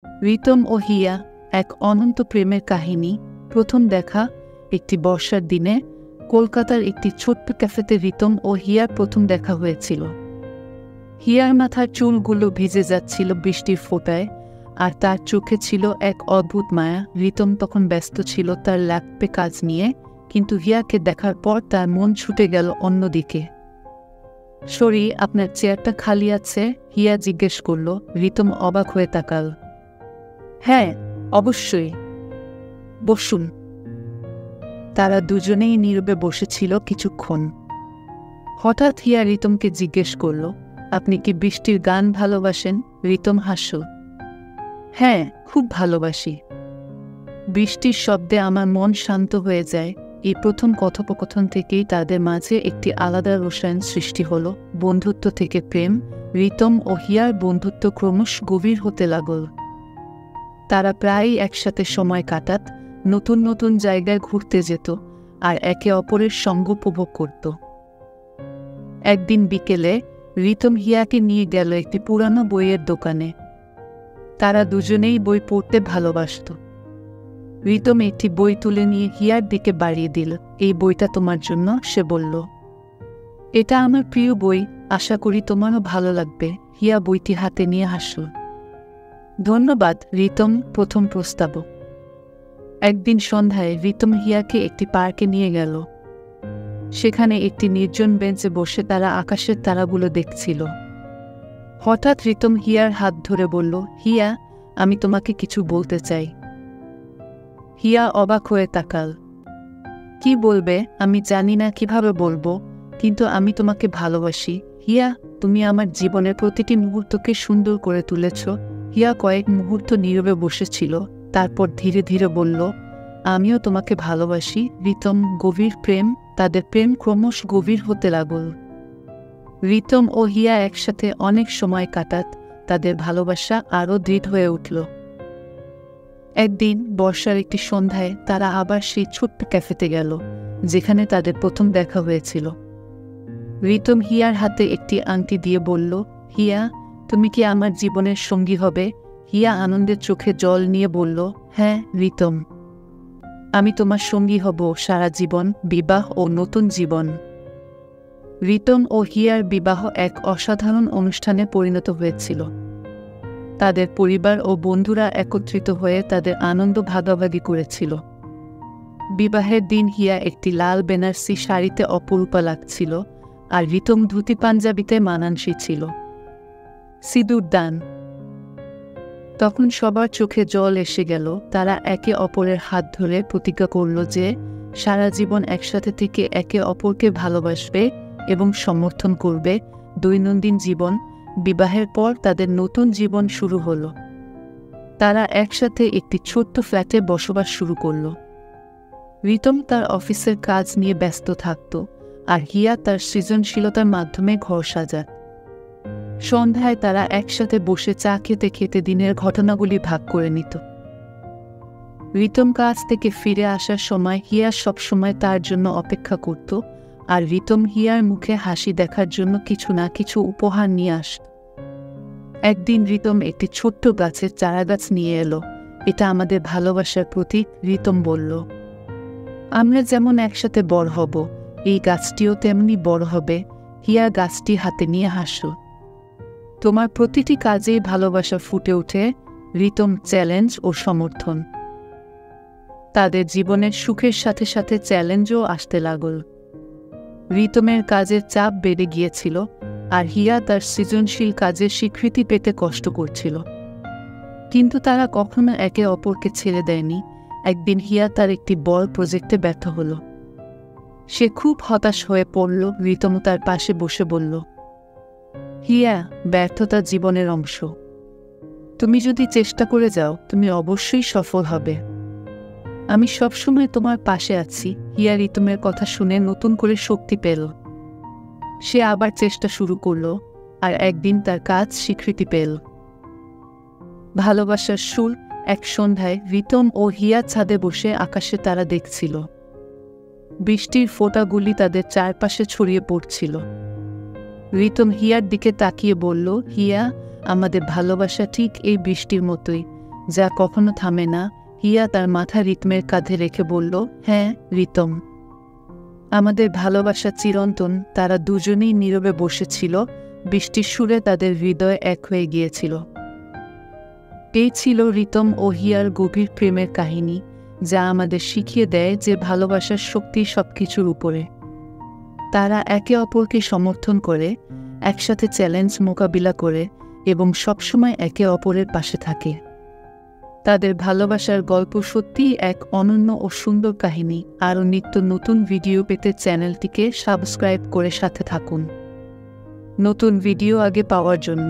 রিতম ও হিয়া এক অনন্ত প্রেমের কাহিনী। প্রথম দেখা একটি বর্ষার দিনে কলকাতার একটি ছোট্ট ক্যাফেতে রিতম ও হিয়ার প্রথম দেখা হয়েছিল। হিয়ার মাথার চুলগুলো ভিজে যাচ্ছিল বৃষ্টির ফোঁটায়, আর তার চোখে ছিল এক অদ্ভুত মায়া। রিতম তখন ব্যস্ত ছিল তার ল্যাপটপে কাজ নিয়ে, কিন্তু হিয়াকে দেখার পর তার মন ছুটে গেল অন্যদিকে। সরি, আপনার চেয়ারটা খালি আছে? হিয়া জিজ্ঞেস করল। রিতম অবাক হয়ে তাকাল। হ্যাঁ, অবশ্যই, বসুন। তারা দুজনেই নীরবে বসেছিল কিছুক্ষণ। হঠাৎ হিয়া রিতমকে জিজ্ঞেস করল, আপনি কি বৃষ্টির গান ভালোবাসেন? রিতম হাসল। হ্যাঁ, খুব ভালোবাসি। বৃষ্টির শব্দে আমার মন শান্ত হয়ে যায়। এই প্রথম কথোপকথন থেকেই তাদের মাঝে একটি আলাদা রসায়ন সৃষ্টি হল। বন্ধুত্ব থেকে প্রেম। রিতম ও হিয়ার বন্ধুত্ব ক্রমশ গভীর হতে লাগল। তারা প্রায়ই একসাথে সময় কাটাত, নতুন নতুন জায়গায় ঘুরতে যেত, আর একে অপরের সঙ্গ উপভোগ করত। একদিন বিকেলে রিতম হিয়াকে নিয়ে গেল একটি পুরানো বইয়ের দোকানে। তারা দুজনেই বই পড়তে ভালোবাসত। রিতম একটি বই তুলে নিয়ে হিয়ার দিকে বাড়িয়ে দিল। এই বইটা তোমার জন্য, সে বলল। এটা আমার প্রিয় বই, আশা করি তোমারও ভালো লাগবে। হিয়া বইটি হাতে নিয়ে হাসল। ধন্যবাদ, রিতম প্রথম প্রস্তাবক। একদিন সন্ধ্যায় রিতম হিয়াকে একটি পার্কে নিয়ে গেল। সেখানে একটি নির্জন বেঞ্চে বসে তারা আকাশের তারাগুলো দেখছিল। হঠাৎ রিতম হিয়ার হাত ধরে বলল, হিয়া, আমি তোমাকে কিছু বলতে চাই। হিয়া অবাক হয়ে তাকাল। কি বলবে? আমি জানি না কিভাবে বলবো, কিন্তু আমি তোমাকে ভালোবাসি। হিয়া, তুমি আমার জীবনের প্রতিটি মুহূর্তকে সুন্দর করে তুলেছ। হিয়া কয়েক মুহূর্ত নীরবে বসেছিল, তারপর ধীরে ধীরে বলল, আমিও তোমাকে ভালোবাসি। রিতম গভীর প্রেম। তাদের প্রেম ক্রমশ গভীর হতে লাগল। রিতম ও হিয়া একসাথে অনেক সময় কাটাত, তাদের ভালোবাসা আরও দৃঢ় হয়ে উঠল। একদিন বর্ষার একটি সন্ধ্যায় তারা আবার সেই ছোট্ট ক্যাফেতে গেল, যেখানে তাদের প্রথম দেখা হয়েছিল। রিতম হিয়ার হাতে একটি আংটি দিয়ে বলল, হিয়া, তুমি কি আমার জীবনের সঙ্গী হবে? হিয়া আনন্দের চোখে জল নিয়ে বলল, হ্যাঁ রিতম, আমি তোমার সঙ্গী হব সারা জীবন, বিবাহ ও নতুন জীবন। রিতম ও হিয়ার বিবাহ এক অসাধারণ অনুষ্ঠানে পরিণত হয়েছিল। তাদের পরিবার ও বন্ধুরা একত্রিত হয়ে তাদের আনন্দ ভাগাভাগি করেছিল। বিবাহের দিন হিয়া একটি লাল বেনারসি শাড়িতে অপরূপা লাগছিল, আর রিতম ধুতি পাঞ্জাবিতে মানানসই ছিল। সিঁদুর দান। তখন সবার চোখে জল এসে গেল। তারা একে অপরের হাত ধরে প্রতিজ্ঞা করল যে সারা জীবন একসাথে থেকে একে অপরকে ভালোবাসবে এবং সমর্থন করবে। দৈনন্দিন জীবন। বিবাহের পর তাদের নতুন জীবন শুরু হল। তারা একসাথে একটি ছোট্ট ফ্ল্যাটে বসবাস শুরু করল। রিতম তার অফিসের কাজ নিয়ে ব্যস্ত থাকত, আর হিয়া তার সৃজনশীলতার মাধ্যমে ঘর সাজাত। সন্ধ্যায় তারা একসাথে বসে চা খেতে খেতে দিনের ঘটনাগুলি ভাগ করে নিত। রিতম কাজ থেকে ফিরে আসার সময় হিয়া সবসময় তার জন্য অপেক্ষা করত, আর রিতম হিয়ার মুখে হাসি দেখার জন্য কিছু না কিছু উপহার নিয়ে আসত। একদিন রিতম একটি ছোট্ট গাছের চারাগাছ নিয়ে এলো। এটা আমাদের ভালোবাসার প্রতীক, রিতম বলল। আমরা যেমন একসাথে বড় হব, এই গাছটিও তেমনি বড় হবে। হিয়া গাছটি হাতে নিয়ে হাসল। তোমার প্রতিটি কাজেই ভালোবাসা ফুটে ওঠে। রিতম চ্যালেঞ্জ ও সমর্থন। তাদের জীবনের সুখের সাথে সাথে চ্যালেঞ্জও আসতে লাগল। রিতমের কাজের চাপ বেড়ে গিয়েছিল, আর হিয়া তার সৃজনশীল কাজের স্বীকৃতি পেতে কষ্ট করছিল। কিন্তু তারা কখনো একে অপরকে ছেড়ে দেয়নি। একদিন হিয়া তার একটি বড় প্রজেক্টে ব্যর্থ হল। সে খুব হতাশ হয়ে পড়ল। রিতম তার পাশে বসে বলল, হিয়া, ব্যর্থতা জীবনের অংশ। তুমি যদি চেষ্টা করে যাও, তুমি অবশ্যই সফল হবে। আমি সবসময় তোমার পাশে আছি। হিয়া রিতমের কথা শুনে নতুন করে শক্তি পেল। সে আবার চেষ্টা শুরু করল, আর একদিন তার কাজ স্বীকৃতি পেল। ভালোবাসার সুর। এক সন্ধ্যায় রিতম ও হিয়া ছাদে বসে আকাশে তারা দেখছিল। বৃষ্টির ফোঁটাগুলি তাদের চারপাশে ছড়িয়ে পড়ছিল। রিতম হিয়ার দিকে তাকিয়ে বলল, হিয়া, আমাদের ভালোবাসা ঠিক এই বৃষ্টির মতোই, যা কখনো থামে না। হিয়া তার মাথা রিতমের কাঁধে রেখে বলল, হ্যাঁ রিতম, আমাদের ভালোবাসা চিরন্তন। তারা দুজনেই নীরবে বসেছিল, বৃষ্টির সুরে তাদের হৃদয় এক হয়ে গিয়েছিল। এই ছিল রিতম ও হিয়ার গভীর প্রেমের কাহিনী, যা আমাদের শিখিয়ে দেয় যে ভালোবাসার শক্তি সবকিছুর উপরে। তারা একে অপরকে সমর্থন করে, একসাথে চ্যালেঞ্জ মোকাবিলা করে এবং সবসময় একে অপরের পাশে থাকে। তাদের ভালোবাসার গল্প সত্যিই এক অনন্য ও সুন্দর কাহিনী। আরও নিত্য নতুন ভিডিও পেতে চ্যানেলটিকে সাবস্ক্রাইব করে সাথে থাকুন, নতুন ভিডিও আগে পাওয়ার জন্য।